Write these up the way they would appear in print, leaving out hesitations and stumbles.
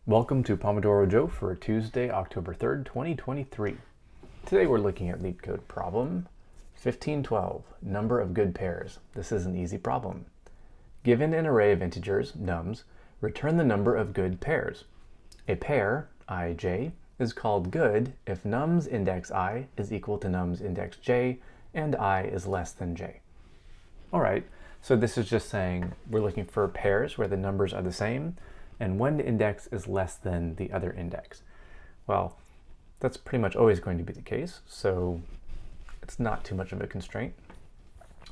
Welcome to Pomodoro Joe for Tuesday, October 3rd, 2023. Today we're looking at LeetCode problem 1512, number of good pairs. This is an easy problem. Given an array of integers, nums, return the number of good pairs. A pair, ij, is called good if nums index I is equal to nums index j and I is less than j. All right, so this is just saying we're looking for pairs where the numbers are the same and one index is less than the other index. Well, that's pretty much always going to be the case, so it's not too much of a constraint.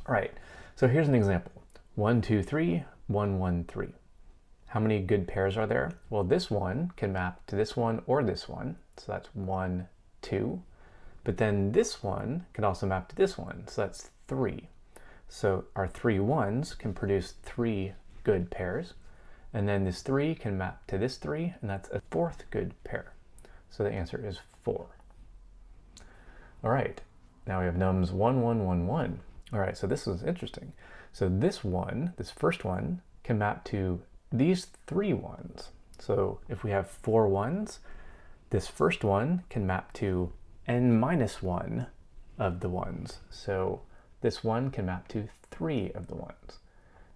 All right, so here's an example. 1, 2, 3, 1, 1, 3. How many good pairs are there? Well, this one can map to this one or this one, so that's 1, 2. But then this one can also map to this one, so that's 3. So our 3 ones can produce 3 good pairs. And then this 3 can map to this 3, and that's a fourth good pair. So the answer is 4. All right, now we have nums 1, 1, 1, 1. All right, so this is interesting. So this first one, can map to these 3 ones. So if we have 4 ones, this first one can map to n minus 1 of the ones. So this one can map to 3 of the ones.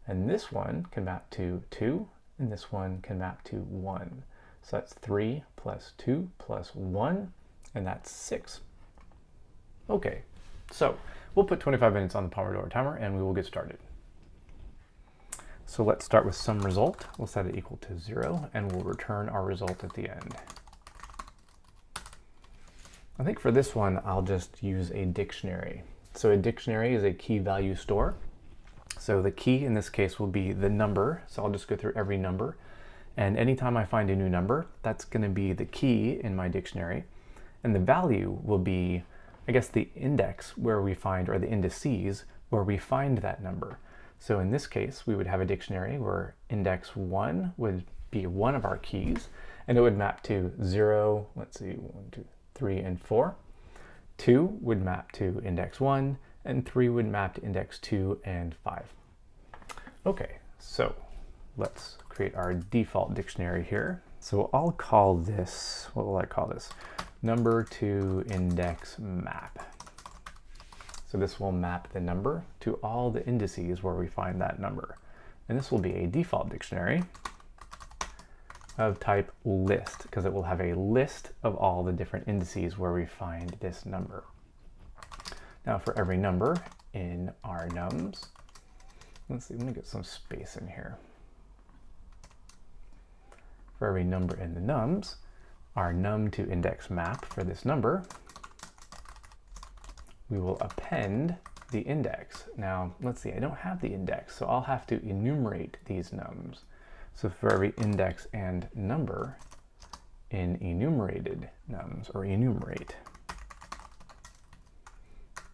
And this one can map to 2. And this one can map to 1. So that's 3 plus 2 plus 1, and that's 6. Okay, so we'll put 25 minutes on the Pomodoro timer and we will get started. So let's start with some result. We'll set it equal to 0 and we'll return our result at the end. I think for this one, I'll just use a dictionary. So a dictionary is a key value store. So the key in this case will be the number. So I'll just go through every number. And anytime I find a new number, that's going to be the key in my dictionary. And the value will be, I guess, the index where we find, or the indices where we find that number. So in this case, we would have a dictionary where index 1 would be one of our keys. And it would map to 0, let's see, 1, 2, 3, and 4. 2 would map to index 1. And 3 would map to index 2 and 5. Okay, so let's create our default dictionary here. So I'll call this, what will I call this? Number to index map. So this will map the number to all the indices where we find that number. And this will be a default dictionary of type list, because it will have a list of all the different indices where we find this number. Now for every number in our nums, let's see, let me get some space in here. For every number in the nums, our num to index map for this number, we will append the index. Now let's see, I don't have the index, so I'll have to enumerate these nums. So for every index and number in enumerated nums, or enumerate.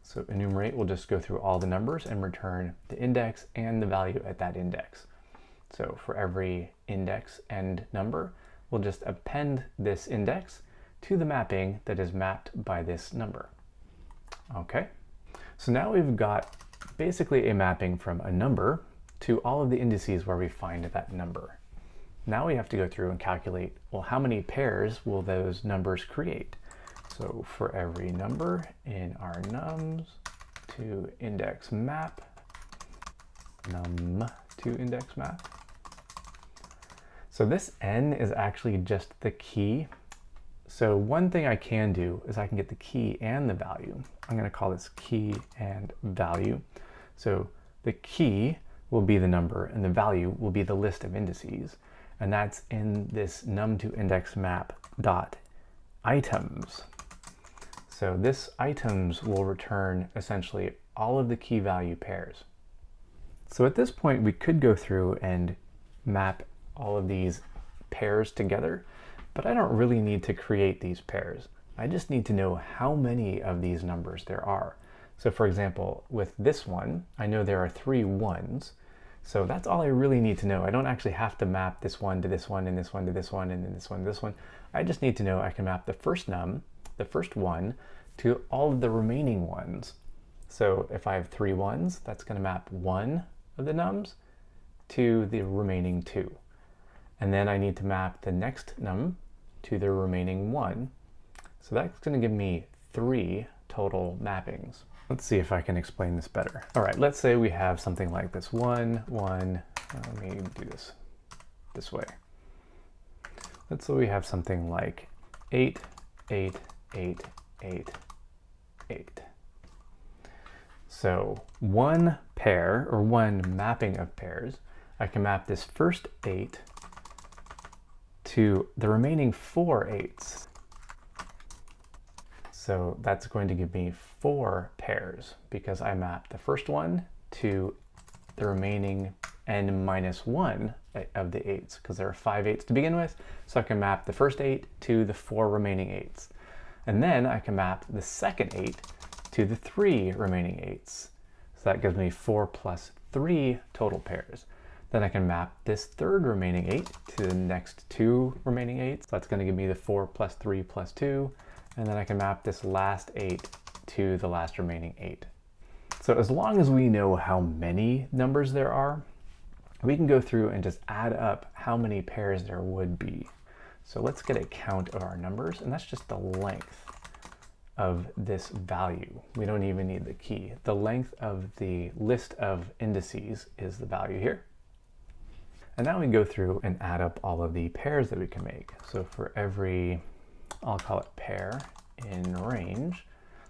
So enumerate will just go through all the numbers and return the index and the value at that index. So for every index and number, we'll just append this index to the mapping that is mapped by this number. Okay, so now we've got basically a mapping from a number to all of the indices where we find that number. Now we have to go through and calculate, well, how many pairs will those numbers create? So for every number in our nums to index map, num to index map. So this n is actually just the key. So one thing I can do is I can get the key and the value. I'm going to call this key and value. So the key will be the number and the value will be the list of indices. And that's in this num to index map dot items. So this items will return essentially all of the key value pairs. So at this point, we could go through and map all of these pairs together, but I don't really need to create these pairs. I just need to know how many of these numbers there are. So for example, with this one, I know there are 3 ones. So that's all I really need to know. I don't actually have to map this one to this one and this one to this one and then this one to this one. I just need to know I can map the first num, the first one, to all of the remaining ones. So if I have 3 ones, that's going to map 1 of the nums to the remaining 2. And then I need to map the next num to the remaining 1. So that's going to give me 3 total mappings. Let's see if I can explain this better. All right, let's say we have something like this. 1, 1, let me do this way. Let's say we have something like 8, 8, 8, 8, 8. So one pair, or one mapping of pairs, I can map this first 8 to the remaining 4 8s. So that's going to give me 4 pairs because I mapped the first one to the remaining n minus 1 of the 8s, because there are 5 8s to begin with. So I can map the first 8 to the 4 remaining 8s. And then I can map the second 8 to the 3 remaining 8s. So that gives me 4 plus 3 total pairs. Then I can map this third remaining 8 to the next 2 remaining 8s. So that's going to give me the 4 plus 3 plus 2. And then I can map this last 8 to the last remaining 8. So as long as we know how many numbers there are, we can go through and just add up how many pairs there would be. So let's get a count of our numbers, and that's just the length of this value. We don't even need the key. The length of the list of indices is the value here. And now we can go through and add up all of the pairs that we can make. So for every, I'll call it pair in range,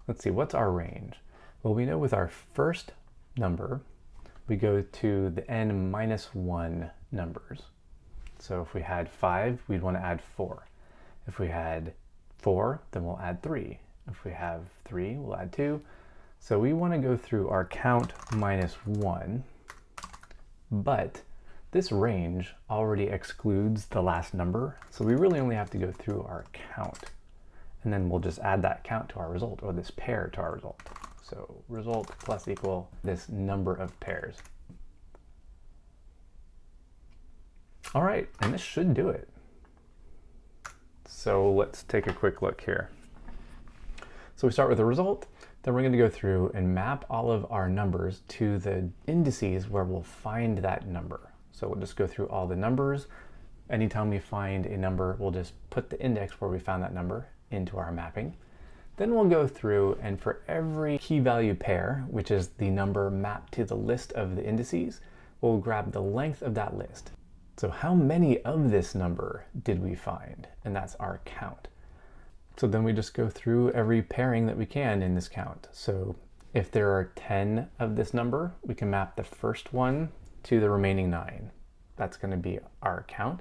let's see, what's our range? Well, we know with our first number, we go to the n minus 1 numbers. So if we had 5, we'd want to add 4. If we had 4, then we'll add 3. If we have 3, we'll add 2. So we want to go through our count minus 1, but this range already excludes the last number, so we really only have to go through our count. And then we'll just add that count to our result, or this pair to our result. So result plus equal this number of pairs. All right, and this should do it. So let's take a quick look here. So we start with the result, then we're going to go through and map all of our numbers to the indices where we'll find that number. So we'll just go through all the numbers. Anytime we find a number, we'll just put the index where we found that number into our mapping. Then we'll go through and for every key value pair, which is the number mapped to the list of the indices, we'll grab the length of that list. So how many of this number did we find? And that's our count. So then we just go through every pairing that we can in this count. So if there are 10 of this number, we can map the first one to the remaining 9. That's going to be our count.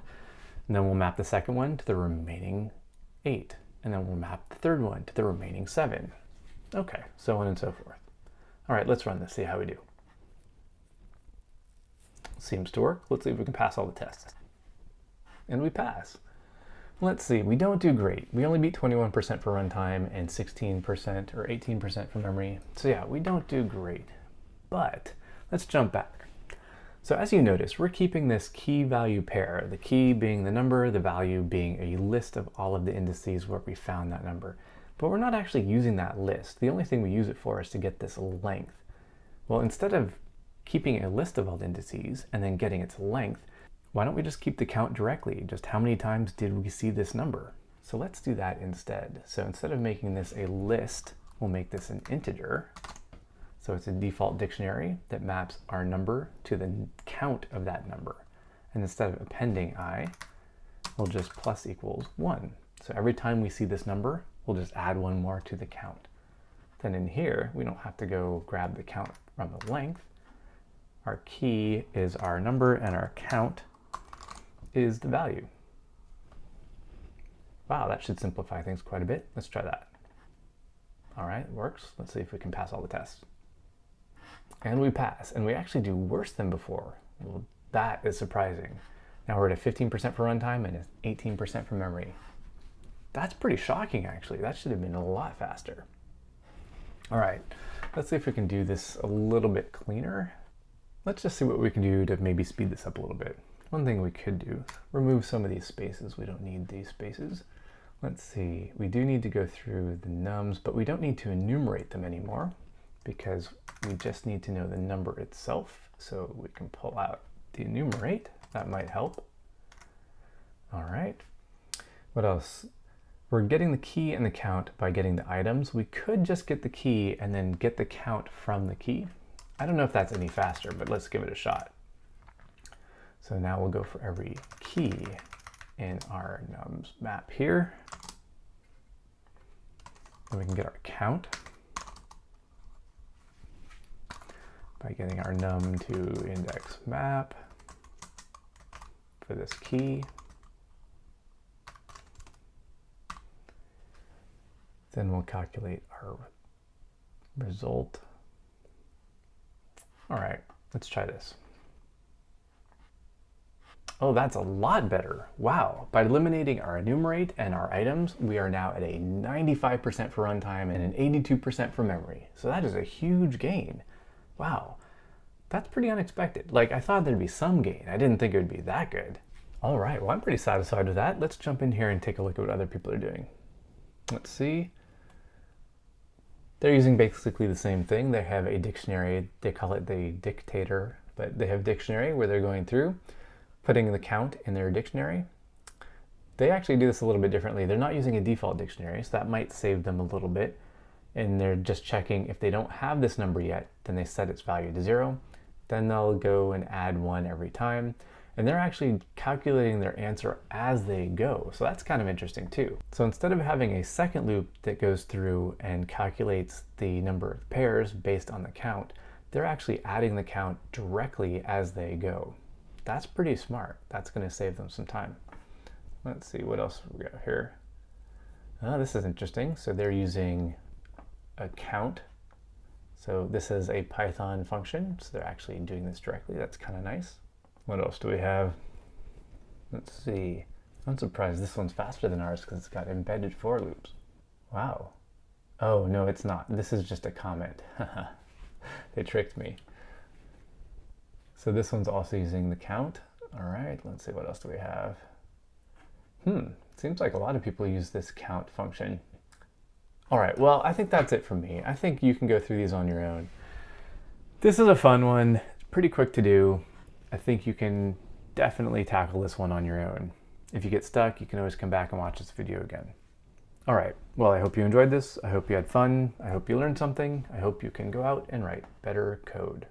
And then we'll map the second one to the remaining 8. And then we'll map the third one to the remaining 7. Okay, so on and so forth. All right, let's run this, see how we do. Seems to work. Let's see if we can pass all the tests. And we pass. Let's see, we don't do great. We only beat 21% for runtime and 16% or 18% for memory. So yeah, we don't do great. But let's jump back. So as you notice, we're keeping this key value pair, the key being the number, the value being a list of all of the indices where we found that number. But we're not actually using that list. The only thing we use it for is to get this length. Well, instead of keeping a list of all the indices and then getting its length, why don't we just keep the count directly? Just how many times did we see this number? So let's do that instead. So instead of making this a list, we'll make this an integer. So it's a default dictionary that maps our number to the count of that number. And instead of appending I, we'll just plus equals 1. So every time we see this number, we'll just add 1 more to the count. Then in here, we don't have to go grab the count from the length. Our key is our number and our count is the value. Wow, that should simplify things quite a bit. Let's try that. All right, it works. Let's see if we can pass all the tests. And we pass, and we actually do worse than before. Well, that is surprising. Now we're at a 15% for runtime and 18% for memory. That's pretty shocking, actually. That should have been a lot faster. All right, let's see if we can do this a little bit cleaner. Let's just see what we can do to maybe speed this up a little bit. One thing we could do, remove some of these spaces. We don't need these spaces. Let's see, we do need to go through the nums, but we don't need to enumerate them anymore because we just need to know the number itself. So we can pull out the enumerate, that might help. All right. What else? We're getting the key and the count by getting the items. We could just get the key and then get the count from the key. I don't know if that's any faster, but let's give it a shot. So now we'll go for every key in our nums map here. And we can get our count by getting our num to index map for this key. Then we'll calculate our result. All right, let's try this. Oh, that's a lot better. Wow. By eliminating our enumerate and our items, we are now at a 95% for runtime and an 82% for memory. So that is a huge gain. Wow. That's pretty unexpected. Like, I thought there'd be some gain. I didn't think it would be that good. All right, well, I'm pretty satisfied with that. Let's jump in here and take a look at what other people are doing. Let's see. They're using basically the same thing. They have a dictionary. They call it the dictator, but they have dictionary where they're going through, putting the count in their dictionary. They actually do this a little bit differently. They're not using a default dictionary, so that might save them a little bit. And they're just checking if they don't have this number yet, then they set its value to 0. Then they'll go and add 1 every time. And they're actually calculating their answer as they go. So that's kind of interesting too. So instead of having a second loop that goes through and calculates the number of pairs based on the count, they're actually adding the count directly as they go. That's pretty smart. That's going to save them some time. Let's see what else we got here. Oh, this is interesting. So they're using a count. So this is a Python function. So they're actually doing this directly. That's kind of nice. What else do we have? Let's see. I'm surprised this one's faster than ours because it's got embedded for loops. Wow. Oh, no, it's not. This is just a comment. They tricked me. So this one's also using the count. All right, let's see, what else do we have? Seems like a lot of people use this count function. All right, well, I think that's it for me. I think you can go through these on your own. This is a fun one. It's pretty quick to do. I think you can definitely tackle this one on your own. If you get stuck, you can always come back and watch this video again. All right, well, I hope you enjoyed this. I hope you had fun. I hope you learned something. I hope you can go out and write better code.